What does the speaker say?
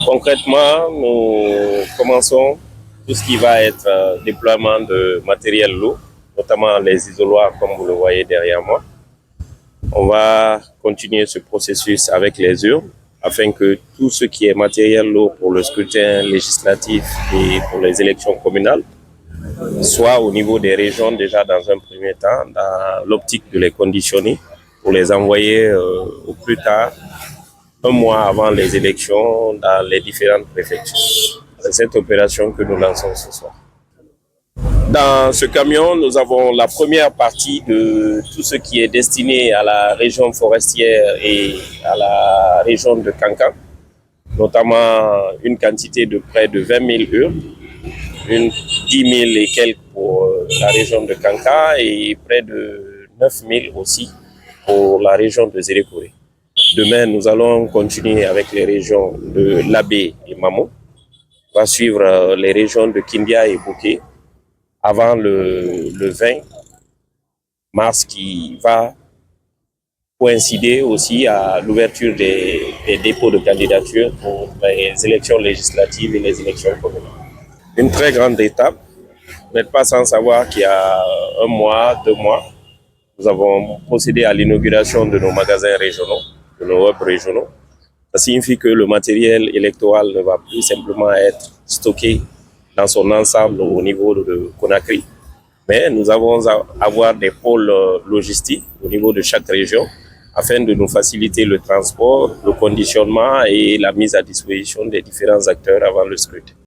Concrètement, nous commençons tout ce qui va être déploiement de matériel lourd, notamment les isoloirs comme vous le voyez derrière moi. On va continuer ce processus avec les urnes afin que tout ce qui est matériel lourd pour le scrutin législatif et pour les élections communales soit au niveau des régions déjà dans un premier temps, dans l'optique de les conditionner pour les envoyer au plus tard un mois avant les élections dans les différentes préfectures. C'est cette opération que nous lançons ce soir. Dans ce camion, nous avons la première partie de tout ce qui est destiné à la région forestière et à la région de Kankan, notamment une quantité de près de 20 000 urnes, 10 000 et quelques pour la région de Kankan et près de 9 000 aussi pour la région de Zérékoré. Demain, nous allons continuer avec les régions de Labé et Mamo. On va suivre les régions de Kindia et Bouké avant le 20 mars qui va coïncider aussi à l'ouverture des dépôts de candidature pour les élections législatives et les élections communales. Une très grande étape. Vous n'êtes pas sans savoir qu'il y a un mois, 2 mois, nous avons procédé à l'inauguration de nos magasins régionaux, de nos hubs régionaux. Ça signifie que le matériel électoral ne va plus simplement être stocké dans son ensemble au niveau de Conakry, mais nous allons avoir des pôles logistiques au niveau de chaque région afin de nous faciliter le transport, le conditionnement et la mise à disposition des différents acteurs avant le scrutin.